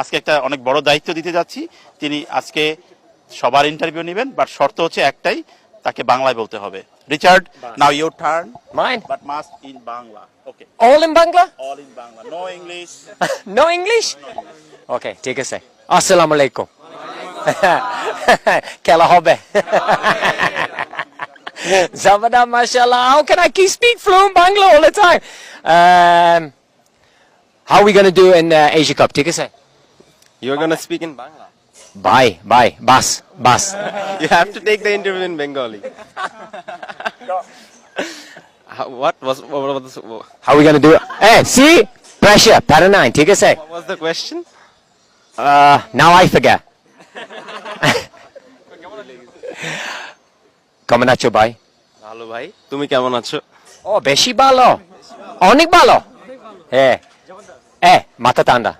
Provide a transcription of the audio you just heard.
আজকে একটা অনেক বড় দায়িত্ব দিতে যাচ্ছি। তিনি আজকে সবার ইন্টারভিউ নেবেন, বাট শর্ত হচ্ছে একটাই, তাকে বাংলায় বলতে হবে। Richard, now your turn. Mine? But must in Bangla. Okay, All in Bangla? All in Bangla, no English. No English? Okay, ঠিক আছে। আসসালামু আলাইকুম। খেলা হবে। Zabada, mashallah. How can I keep speak fluent Bangla all the time? How are we going to do in Asia Cup? ঠিক আছে? You're gonna speak in Bangla. Bye. Bus. You have to take the interview in Bengali. What was How are we going to do it? Hey, see? Pressure. Para 9. ঠিক আছে? what was the question? Now I forget. কেমন আছো ভাই? ভালো ভাই, তুমি কেমন আছো? ও বেশি ভালো, অনেক ভালো। মাথা ঠান্ডা।